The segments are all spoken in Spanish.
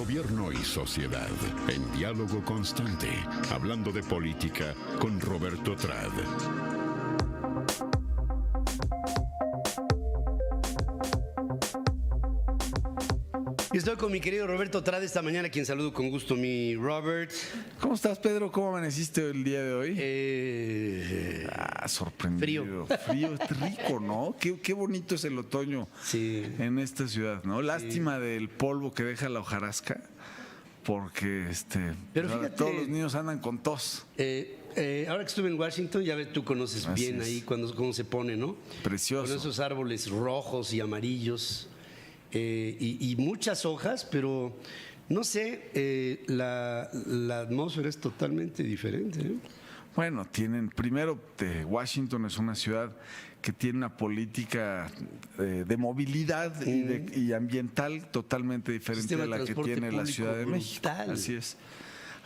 Gobierno y sociedad, en diálogo constante, hablando de política con Roberto Trad. Y estoy con mi querido Roberto Trad esta mañana, a quien saludo con gusto, mi Robert. ¿Cómo estás, Pedro? ¿Cómo amaneciste el día de hoy? Sorprendido. Frío, es rico, ¿no? Qué bonito es el otoño en esta ciudad, ¿no? Lástima del polvo que deja la hojarasca, porque pero fíjate, todos los niños andan con tos. Ahora que estuve en Washington, ya ves, tú conoces bien ahí cómo se pone, ¿no? Precioso. Con esos árboles rojos y amarillos. Y muchas hojas, pero no sé, la atmósfera es totalmente diferente, ¿eh? Bueno, primero, Washington es una ciudad que tiene una política de movilidad y ambiental totalmente diferente a la que tiene la Ciudad de México. Así es.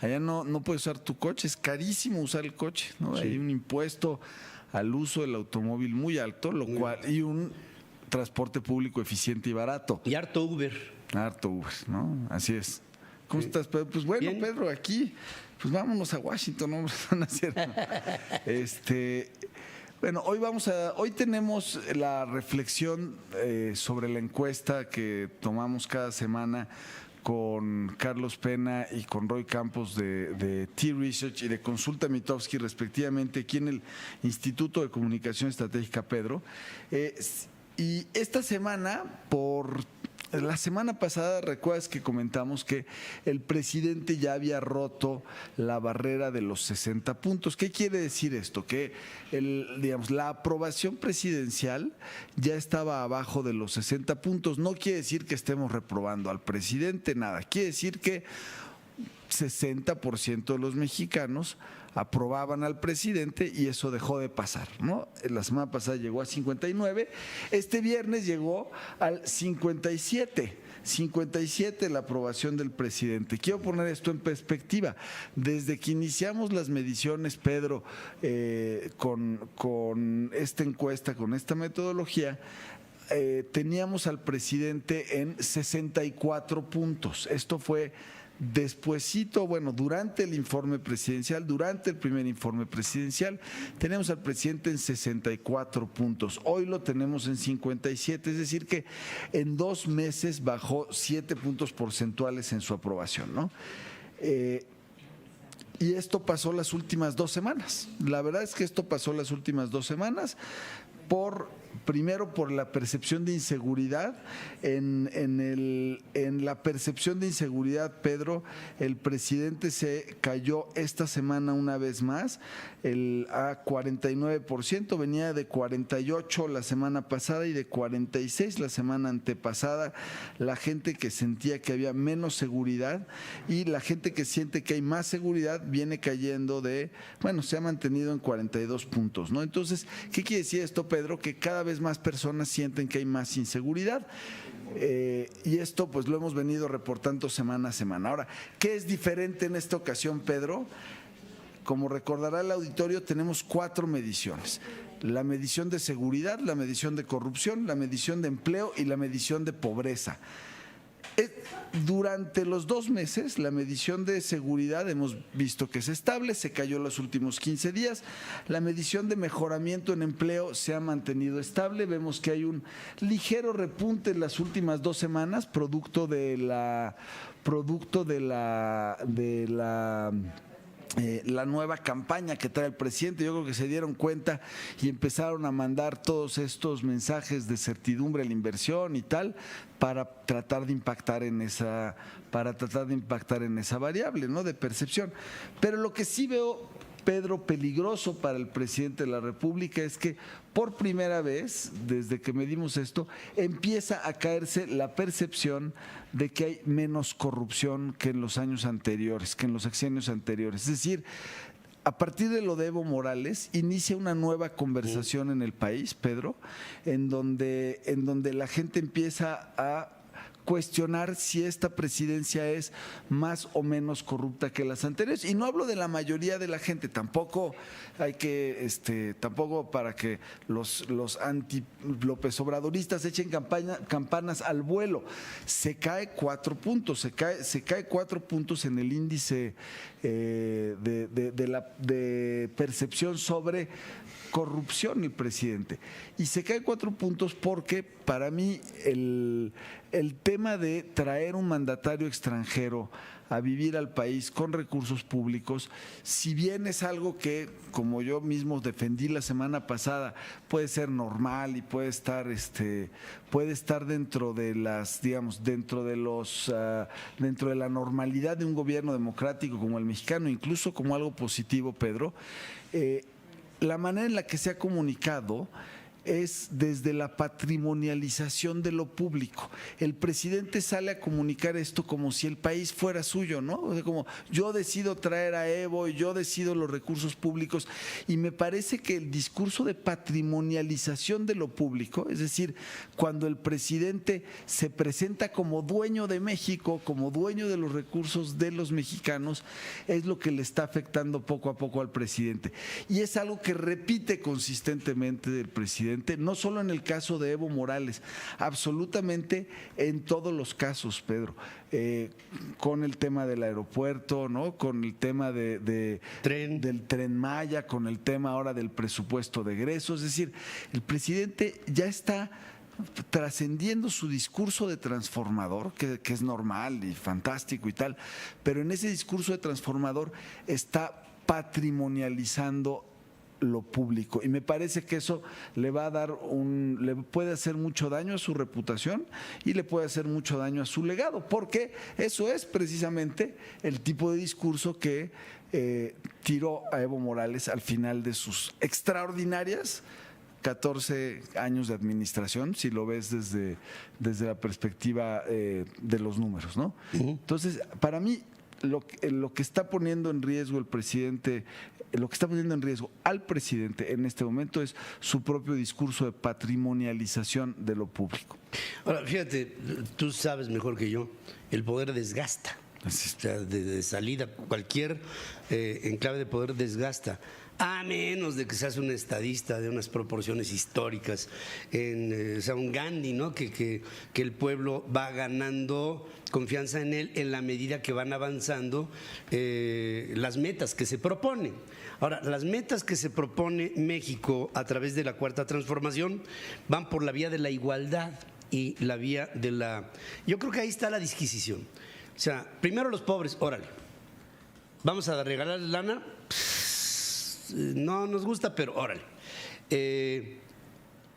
Allá no puedes usar tu coche, es carísimo usar el coche, ¿no? Hay un impuesto al uso del automóvil muy alto, y un transporte público eficiente y barato. Y harto Uber. Harto Uber, ¿no? Así es. ¿Cómo estás, Pedro? Pues bueno, bien. Pedro, aquí, pues vámonos a Washington, ¿no? No es cierto. Bueno, hoy tenemos la reflexión sobre la encuesta que tomamos cada semana con Carlos Pena y con Roy Campos de T-Research y de Consulta Mitofsky, respectivamente, aquí en el Instituto de Comunicación Estratégica, Pedro. Y esta semana, la semana pasada, recuerdas que comentamos que el presidente ya había roto la barrera de los 60 puntos. ¿Qué quiere decir esto? Que la aprobación presidencial ya estaba abajo de los 60 puntos. No quiere decir que estemos reprobando al presidente, nada. Quiere decir que 60% de los mexicanos aprobaban al presidente y eso dejó de pasar, ¿no? La semana pasada llegó a 59, este viernes llegó al 57 la aprobación del presidente. Quiero poner esto en perspectiva. Desde que iniciamos las mediciones, Pedro, con esta encuesta, con esta metodología, teníamos al presidente en 64 puntos. Esto fue despuesito, durante el informe presidencial, durante el primer informe presidencial, tenemos al presidente en 64 puntos. Hoy lo tenemos en 57, es decir que en 2 meses bajó 7 puntos porcentuales en su aprobación, ¿no? Y esto pasó las últimas 2 semanas. La verdad es que esto pasó las últimas 2 semanas primero por la percepción de inseguridad. En la percepción de inseguridad, Pedro, el presidente se cayó esta semana una vez más a 49%, venía de 48 la semana pasada y de 46 la semana antepasada. La gente que sentía que había menos seguridad y la gente que siente que hay más seguridad viene cayendo se ha mantenido en 42 puntos, ¿no? Entonces, ¿qué quiere decir esto, Pedro? Que cada vez más personas sienten que hay más inseguridad. Y esto pues lo hemos venido reportando semana a semana. Ahora, ¿qué es diferente en esta ocasión, Pedro? Como recordará el auditorio, tenemos 4 mediciones. La medición de seguridad, la medición de corrupción, la medición de empleo y la medición de pobreza. Durante los 2 meses, la medición de seguridad hemos visto que es estable, se cayó los últimos 15 días. La medición de mejoramiento en empleo se ha mantenido estable. Vemos que hay un ligero repunte en las últimas 2 semanas, producto de la nueva campaña que trae el presidente. Yo creo que se dieron cuenta y empezaron a mandar todos estos mensajes de certidumbre a la inversión y tal para tratar de impactar en esa variable, ¿no?, de percepción. Pero lo que sí veo, Pedro, peligroso para el presidente de la República es que por primera vez, desde que medimos esto, empieza a caerse la percepción de que hay menos corrupción que en los años anteriores, que en los sexenios anteriores. Es decir, a partir de lo de Evo Morales, inicia una nueva conversación en el país, Pedro, en donde la gente empieza a cuestionar si esta presidencia es más o menos corrupta que las anteriores. Y no hablo de la mayoría de la gente, tampoco hay que, tampoco para que los anti-López Obradoristas echen campanas al vuelo. Se cae 4 puntos, se cae 4 puntos en el índice de percepción sobre corrupción el presidente. Y se cae 4 puntos porque para mí el tema de traer un mandatario extranjero a vivir al país con recursos públicos, si bien es algo que, como yo mismo defendí la semana pasada, puede ser normal y puede estar dentro de las, digamos, dentro de la normalidad de un gobierno democrático como el mexicano, incluso como algo positivo, Pedro, la manera en la que se ha comunicado es desde la patrimonialización de lo público. El presidente sale a comunicar esto como si el país fuera suyo, ¿no? O sea, como yo decido traer a Evo y yo decido los recursos públicos, y me parece que el discurso de patrimonialización de lo público, es decir, cuando el presidente se presenta como dueño de México, como dueño de los recursos de los mexicanos, es lo que le está afectando poco a poco al presidente. Y es algo que repite consistentemente del presidente, no solo en el caso de Evo Morales, absolutamente en todos los casos, Pedro, con el tema del aeropuerto, ¿no? Con el tema del Tren Maya, con el tema ahora del presupuesto de egresos. Es decir, el presidente ya está trascendiendo su discurso de transformador, que es normal y fantástico y tal, pero en ese discurso de transformador está patrimonializando lo público, y me parece que eso le puede hacer mucho daño a su reputación y le puede hacer mucho daño a su legado, porque eso es precisamente el tipo de discurso que tiró a Evo Morales al final de sus extraordinarias 14 años de administración, si lo ves desde la perspectiva de los números, ¿no? Entonces, para mí, lo que está poniendo en riesgo el presidente, lo que está poniendo en riesgo al presidente en este momento es su propio discurso de patrimonialización de lo público. Ahora, fíjate, tú sabes mejor que yo, el poder desgasta. O sea, de salida, cualquier enclave de poder desgasta, a menos de que seas un estadista de unas proporciones históricas, o sea, un Gandhi, ¿no? Que el pueblo va ganando confianza en él en la medida que van avanzando las metas que se proponen. Ahora, las metas que se propone México a través de la Cuarta Transformación van por la vía de la igualdad y la vía de la... Yo creo que ahí está la disquisición. O sea, primero los pobres, órale, vamos a regalar lana, no nos gusta, pero órale.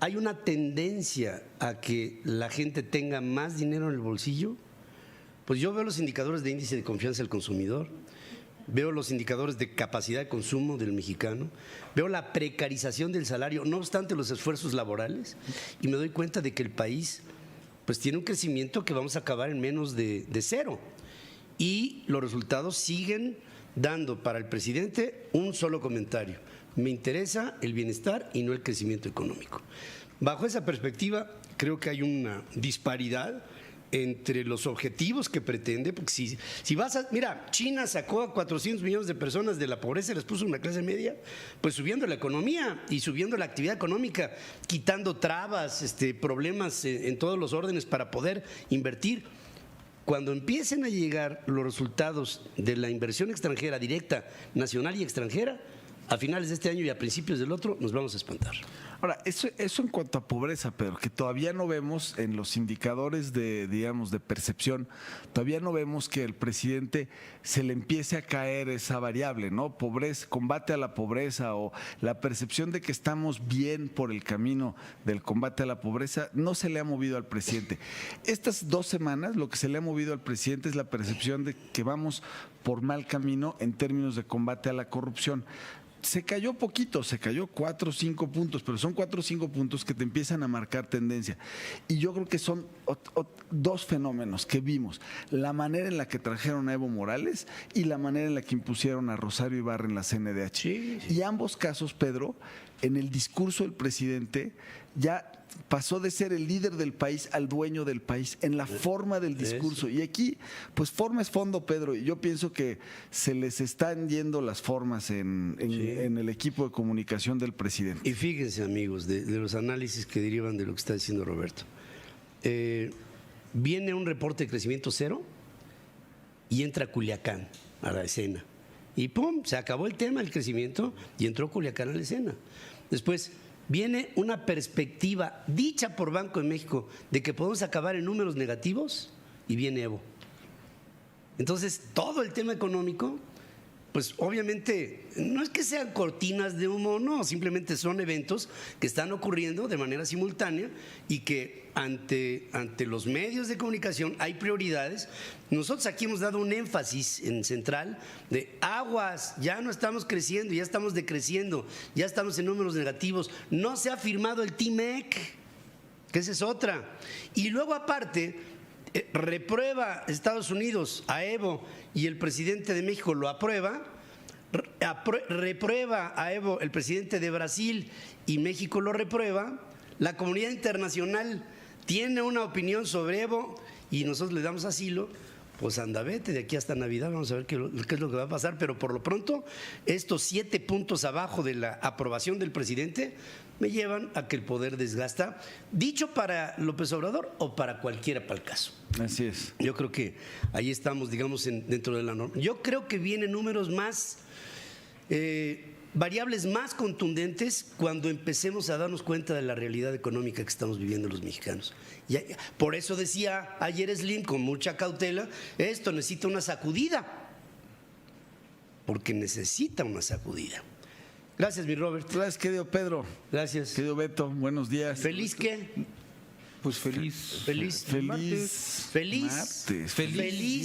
Hay una tendencia a que la gente tenga más dinero en el bolsillo. Pues yo veo los indicadores de índice de confianza del consumidor, veo los indicadores de capacidad de consumo del mexicano, veo la precarización del salario, no obstante los esfuerzos laborales, y me doy cuenta de que el país pues tiene un crecimiento que vamos a acabar en menos de cero. Y los resultados siguen dando para el presidente un solo comentario: me interesa el bienestar y no el crecimiento económico. Bajo esa perspectiva, creo que hay una disparidad entre los objetivos que pretende, porque si vas a... Mira, China sacó a 400 millones de personas de la pobreza y les puso una clase media, pues subiendo la economía y subiendo la actividad económica, quitando trabas, problemas en todos los órdenes para poder invertir. Cuando empiecen a llegar los resultados de la inversión extranjera directa, nacional y extranjera, a finales de este año y a principios del otro, nos vamos a espantar. Ahora, eso en cuanto a pobreza, Pedro, que todavía no vemos en los indicadores de percepción, todavía no vemos que el presidente se le empiece a caer esa variable, ¿no? Pobreza, combate a la pobreza, o la percepción de que estamos bien por el camino del combate a la pobreza, no se le ha movido al presidente. Estas 2 semanas lo que se le ha movido al presidente es la percepción de que vamos por mal camino en términos de combate a la corrupción. Se cayó poquito, se cayó 4 o 5 puntos, pero son 4 o 5 puntos que te empiezan a marcar tendencia. Y yo creo que son 2 fenómenos que vimos: la manera en la que trajeron a Evo Morales y la manera en la que impusieron a Rosario Ibarra en la CNDH. Sí. Y ambos casos, Pedro, en el discurso del presidente ya pasó de ser el líder del país al dueño del país en la forma del discurso. Y aquí, pues forma es fondo, Pedro. Y yo pienso que se les están yendo las formas en el equipo de comunicación del presidente. Y fíjense, amigos, de los análisis que derivan de lo que está diciendo Roberto. Viene un reporte de crecimiento cero y entra Culiacán a la escena. Y ¡pum! Se acabó el tema del crecimiento y entró Culiacán a la escena. Después viene una perspectiva dicha por Banco de México de que podemos acabar en números negativos y viene Evo. Entonces, todo el tema económico, pues obviamente no es que sean cortinas de humo, no, simplemente son eventos que están ocurriendo de manera simultánea y que ante los medios de comunicación hay prioridades. Nosotros aquí hemos dado un énfasis en Central de aguas, ya no estamos creciendo, ya estamos decreciendo, ya estamos en números negativos, no se ha firmado el TMEC, que esa es otra. Y luego aparte, reprueba Estados Unidos a Evo y el presidente de México lo aprueba, reprueba a Evo el presidente de Brasil y México lo reprueba, la comunidad internacional tiene una opinión sobre Evo y nosotros le damos asilo. Pues anda, vete de aquí hasta Navidad, vamos a ver qué es lo que va a pasar, pero por lo pronto estos 7 puntos abajo de la aprobación del presidente me llevan a que el poder desgasta, dicho para López Obrador o para cualquiera para el caso. Así es. Yo creo que ahí estamos, digamos, dentro de la norma. Yo creo que vienen números más, variables más contundentes cuando empecemos a darnos cuenta de la realidad económica que estamos viviendo los mexicanos. Y por eso decía ayer Slim con mucha cautela, esto necesita una sacudida, porque necesita una sacudida. Gracias, mi Robert. Gracias, querido Pedro. Gracias. Querido Beto, buenos días. ¿Feliz qué? Pues feliz Feliz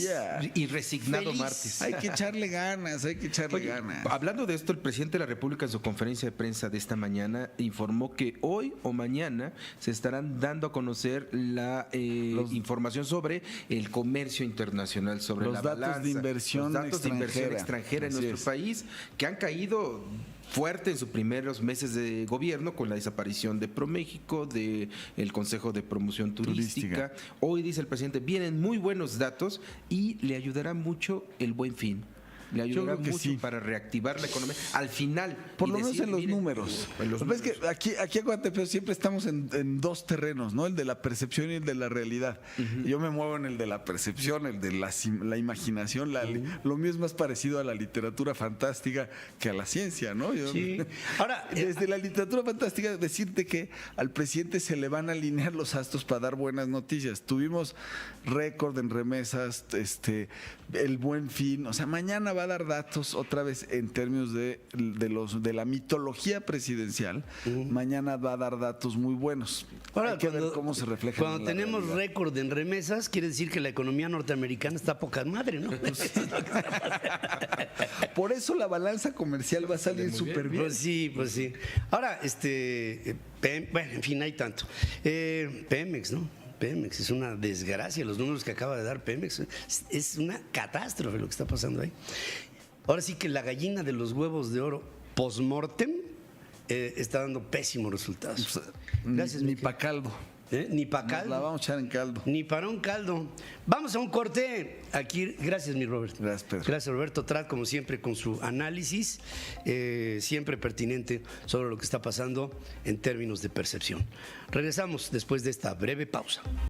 día. y resignado Feliz. martes. Hay que echarle ganas, hay que echarle Oye, ganas. hablando de esto, el presidente de la República en su conferencia de prensa de esta mañana informó que hoy o mañana se estarán dando a conocer la información sobre el comercio internacional, sobre los la datos balanza, de inversión los datos de inversión extranjera en Así nuestro es. país, que han caído fuerte en sus primeros meses de gobierno con la desaparición de ProMéxico, del Consejo de Promoción Turística. Hoy, dice el presidente, vienen muy buenos datos y le ayudará mucho el Buen Fin. Le ayudará creo que mucho sí. para reactivar la economía. Al final. Por y lo menos decir, en los miren, números. en los Lo que pasa es números. que aquí acuérdate, pero siempre estamos en dos terrenos, ¿no? El de la percepción y el de la realidad. Yo me muevo en el de la percepción, el de la imaginación. Lo mío es más parecido a la literatura fantástica que a la ciencia, ¿no? Sí. Ahora, desde la literatura fantástica, decirte que al presidente se le van a alinear los astros para dar buenas noticias. Tuvimos récord en remesas, el Buen Fin, o sea, mañana va a dar datos otra vez en términos de la mitología presidencial. Mañana va a dar datos muy buenos. ahora, Hay que ver cómo se refleja. Cuando tenemos récord en remesas, quiere decir que la economía norteamericana está poca madre, ¿no? Por eso la balanza comercial va a salir súper bien. Pues sí, pues sí. Ahora, bueno, en fin, hay tanto. Pemex, ¿no? Pemex es una desgracia, los números que acaba de dar Pemex es una catástrofe lo que está pasando ahí. Ahora sí que la gallina de los huevos de oro post-mortem está dando pésimos resultados. Gracias, Ni Miguel. pa' caldo. Ni para Nos caldo. la vamos a echar en caldo. Ni para un caldo. Vamos a un corte. Aquí, gracias, mi Robert. Gracias, Pedro. Gracias, Roberto Trat, como siempre, con su análisis, siempre pertinente sobre lo que está pasando en términos de percepción. Regresamos después de esta breve pausa.